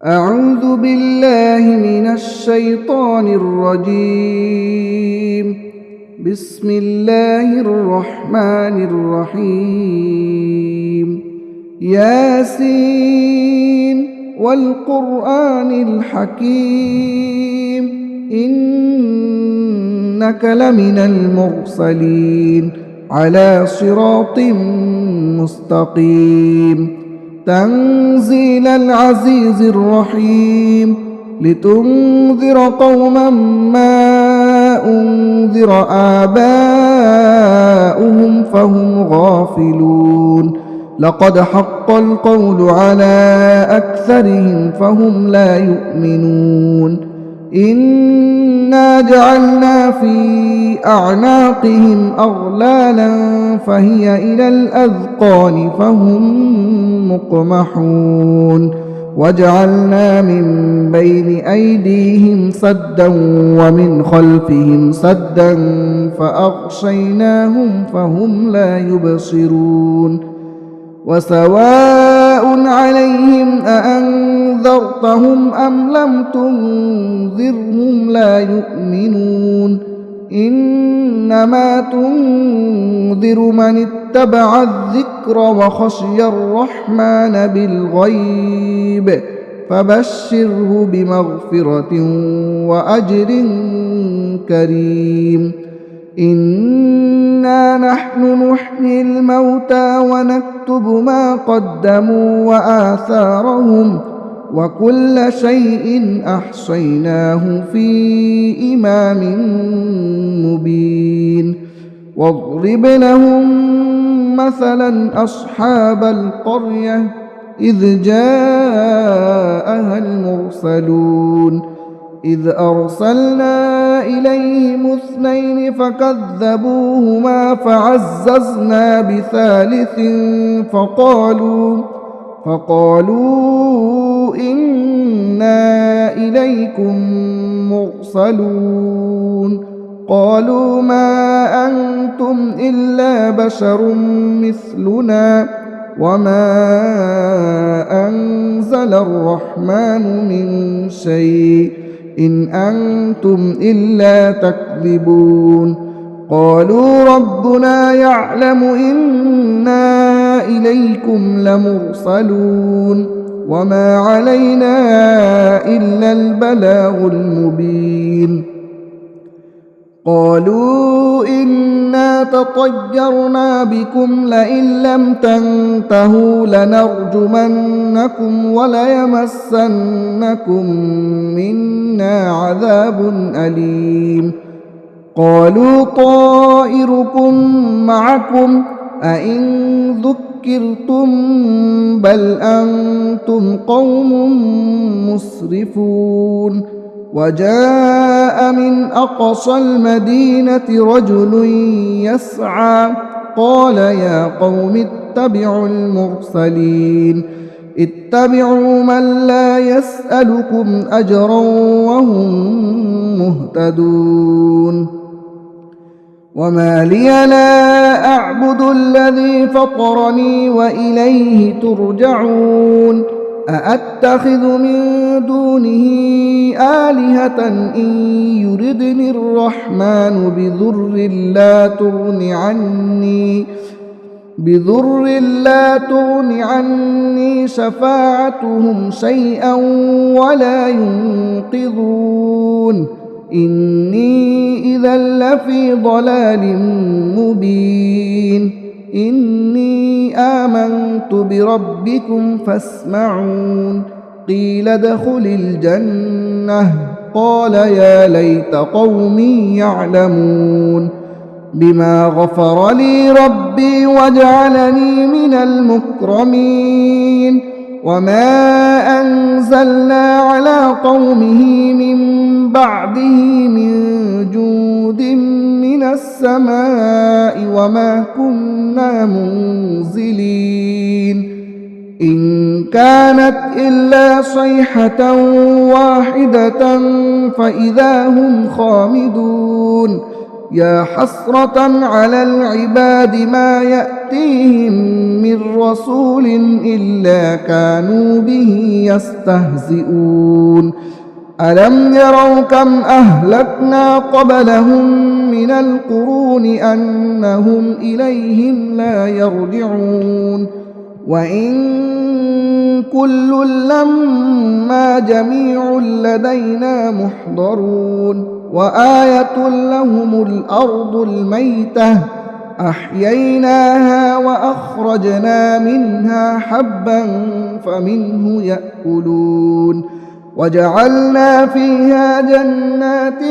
أعوذ بالله من الشيطان الرجيم. بسم الله الرحمن الرحيم. ياسين والقرآن الحكيم إنك لمن المرسلين على صراط مستقيم. تنزيل العزيز الرحيم لتنذر قوما ما أنذر آباؤهم فهم غافلون. لقد حق القول على أكثرهم فهم لا يؤمنون. إنا جعلنا في أعناقهم أغلالا فهي إلى الأذقان فهم مقمحون. وجعلنا من بين أيديهم سدا ومن خلفهم سدا فأغشيناهم فهم لا يبصرون. وسواء عليهم أأنذرتهم أم لم تنذرهم لا يؤمنون. إنما تنذر من اتبع الذكر وخشي الرحمن بالغيب فبشره بمغفرة وأجر كريم. إنا نحن نحيي الموتى ونكتب ما قدموا وآثارهم وكل شيء أحصيناه في إمام مبين. واضرب لهم مثلا أصحاب القرية إذ جاءها المرسلون إذ أرسلنا إليهم 2 فكذبوهما فعززنا بثالث فقالوا إنا إليكم مرسلون. قالوا ما أنتم إلا بشر مثلنا وما أنزل الرحمن من شيء إن أنتم إلا تكذبون. قالوا ربنا يعلم إنا إليكم لمرسلون وما علينا إلا البلاغ المبين. قالوا إنا تطيرنا بكم لئن لم تنتهوا لنرجمنكم وليمسنكم منا عذاب أليم. قالوا طائركم معكم أئن ذكرتم بل أنتم قوم مسرفون. وجاء من أقصى المدينة رجل يسعى قال يا قوم اتبعوا المرسلين اتبعوا من لا يسألكم أجرا وهم مهتدون. وما لي لا أعبد الذي فطرني وإليه ترجعون. أأتخذ من دونه آلهة إن يردني الرحمن بضر لا تغن عني شفاعتهم شيئا ولا ينقذون. إني إذا لفي ضلال مبين. إني آمنت بربكم فاسمعون. قيل ادخل الجنة قال يا ليت قومي يعلمون بما غفر لي ربي وجعلني من المكرمين. وما أنزلنا على قومه من بعده من جود من السماء وما كنا منزلين. إن كانت إلا صيحة واحدة فإذا هم خامدون. يا حسرة على العباد ما يأتيهم من رسول إلا كانوا به يستهزئون ألم يروا كم أهلكنا قبلهم من القرون أنهم إليهم لا يرجعون وإن كل لما جميع لدينا محضرون وآية لهم الأرض الميتة أحييناها وأخرجنا منها حبا فمنه يأكلون وجعلنا فيها جنات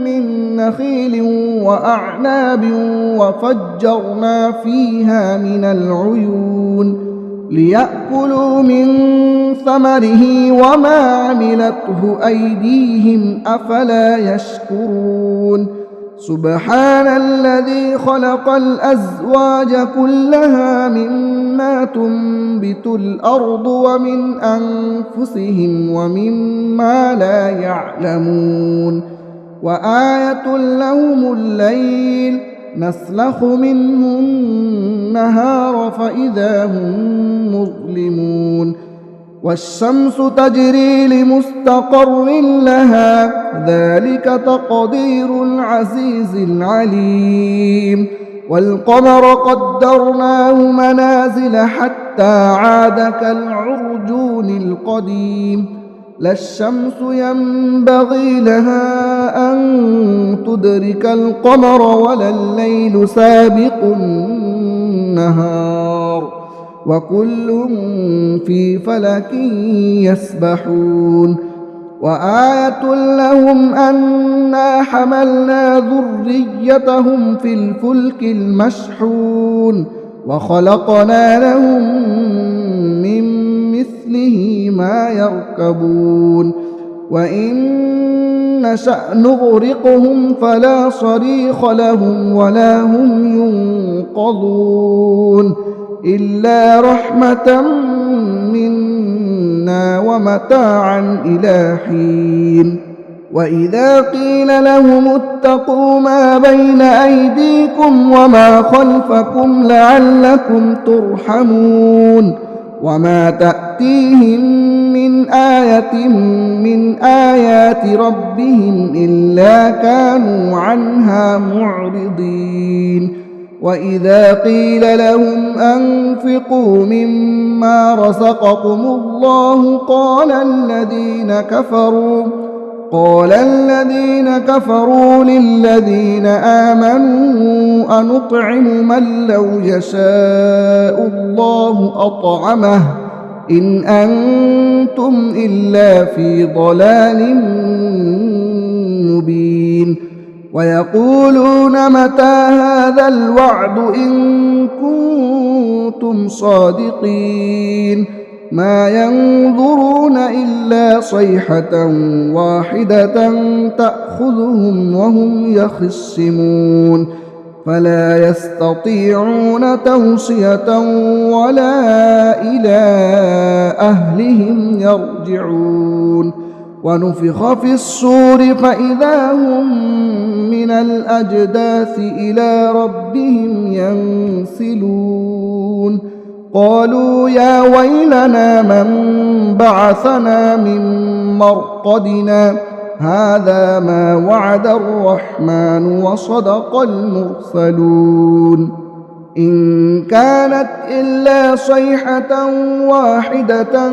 من نخيل وأعناب وفجرنا فيها من العيون ليأكلوا من ثمره وما عملته أيديهم أفلا يشكرون سبحان الذي خلق الأزواج كلها مما تنبت الأرض ومن أنفسهم ومما لا يعلمون وآية لهم الليل نسلخ منه النهار فإذا هم مظلمون والشمس تجري لمستقر لها ذلك تقدير العزيز العليم والقمر قدرناه منازل حتى عاد كالعرجون القديم لا الشمس ينبغي لها أن تدرك القمر ولا الليل سابق النهار وكل في فلك يسبحون وآية لهم أنا حملنا ذريتهم في الفلك المشحون وخلقنا لهم من مثله ما يركبون وإن نشأ نغرقهم فلا صريخ لهم ولا هم ينقذون إلا رحمة منا ومتاعا إلى حين وإذا قيل لهم اتقوا ما بين أيديكم وما خلفكم لعلكم ترحمون وما تأتيهم من آية من آيات ربهم إلا كانوا عنها معرضين وإذا قيل لهم أنفقوا مما رزقكم الله قال الذين كفروا للذين آمنوا أنطعم من لو يشاء الله أطعمه إن أنتم إلا في ضلال مبين ويقولون متى هذا الوعد إن كنتم صادقين ما ينظرون إلا صيحة واحدة تأخذهم وهم يخصمون فلا يستطيعون توصية ولا إلى أهلهم يرجعون ونفخ في الصور فإذا هم من الأجداث إلى ربهم ينسلون قالوا يا ويلنا من بعثنا من مرقدنا هذا ما وعد الرحمن وصدق المرسلون إن كانت إلا صيحة واحدة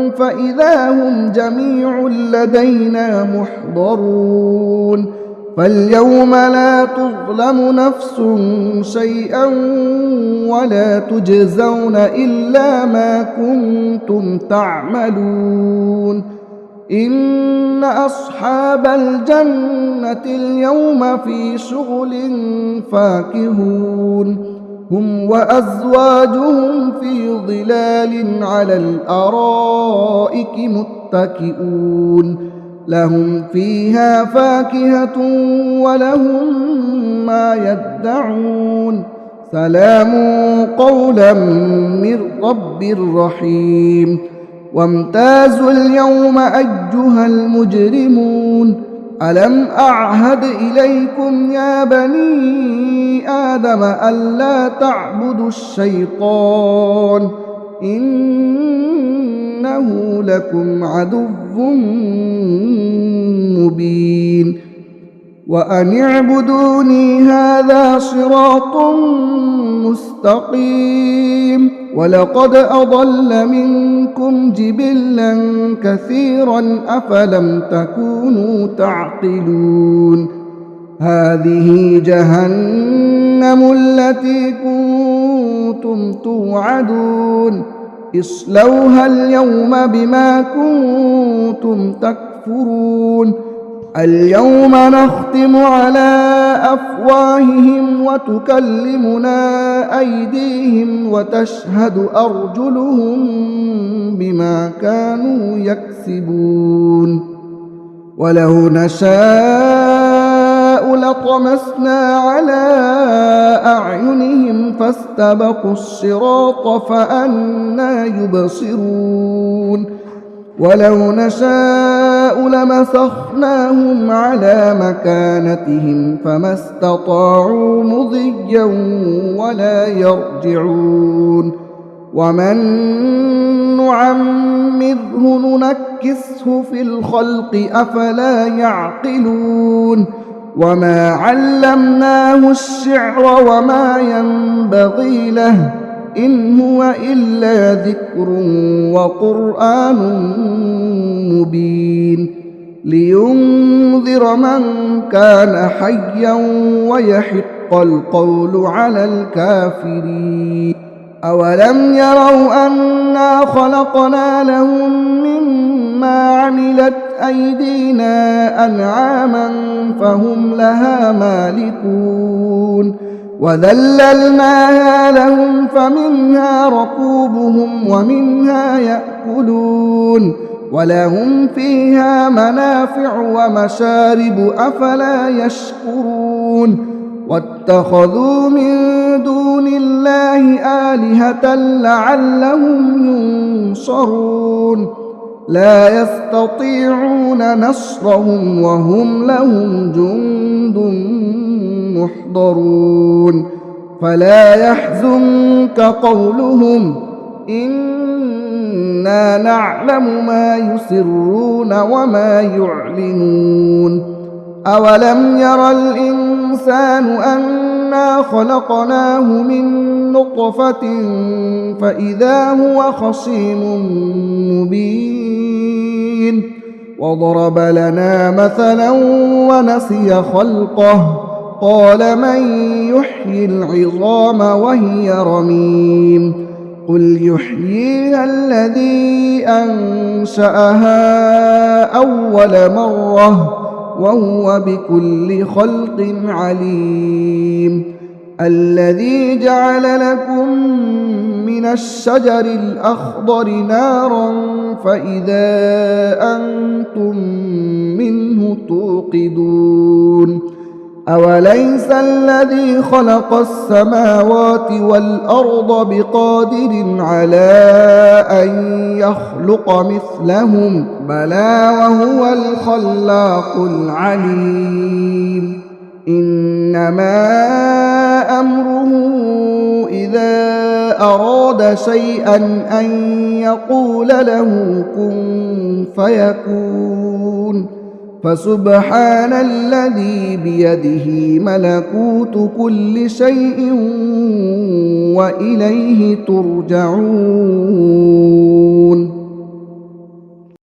فإذا هم جميع لدينا محضرون فاليوم لا تظلم نفس شيئا ولا تجزون إلا ما كنتم تعملون إن أصحاب الجنة اليوم في شغل فاكهون هم وأزواجهم في ظلال على الأرائك متكئون لهم فيها فاكهة ولهم ما يدعون سلام قولا من رب رحيم وامتازوا اليوم أيها المجرمون ألم أعهد إليكم يا بني آدم ألا تعبدوا الشيطان إنه لكم عدو مبين وأن اعبدوني هذا صراط مستقيم ولقد أضل منكم جبلا كثيرا أفلم تكونوا تعقلون هذه جهنم التي كنتم توعدون اصلوها اليوم بما كنتم تكفرون اليوم نختم على أفواههم وتكلمنا أيديهم وتشهد أرجلهم بما كانوا يكسبون ولو نشاء لطمسنا على أعينهم فاستبقوا الصراط فأنى يبصرون ولو نشاء لمسخناهم على مكانتهم فما استطاعوا مضيا ولا يرجعون ومن نعمره ننكسه في الخلق أفلا يعقلون وما علمناه الشعر وما ينبغي له إن هو إلا ذكر وقرآن مبين لينذر من كان حيا ويحق القول على الكافرين أولم يروا أنا خلقنا لهم مما عملت أيدينا أنعاما فهم لها مالكون وذللناها لهم فمنها ركوبهم ومنها يأكلون ولهم فيها منافع ومشارب أفلا يشكرون واتخذوا من دون الله آلهة لعلهم ينصرون لا يستطيعون نصرهم وهم لهم جند محضرون فلا يحزنك قولهم إنا نعلم ما يسرون وما يعلنون أولم ير الإنسان أنا خلقناه من نطفة فإذا هو خصيم مبين وضرب لنا مثلا ونسي خلقه قال من يحيي العظام وهي رميم قل يحييها الذي أنشأها أول مرة وهو بكل خلق عليم الذي جعل لكم من الشجر الأخضر نارا فإذا أنتم منه توقدون أوليس الذي خلق السماوات والأرض بقادر على أن يخلق مثلهم بلى وهو الخلاق العليم إنما أمره إذا أراد شيئا أن يقول له كن فيكون فسبحان الذي بيده ملكوت كل شيء وإليه ترجعون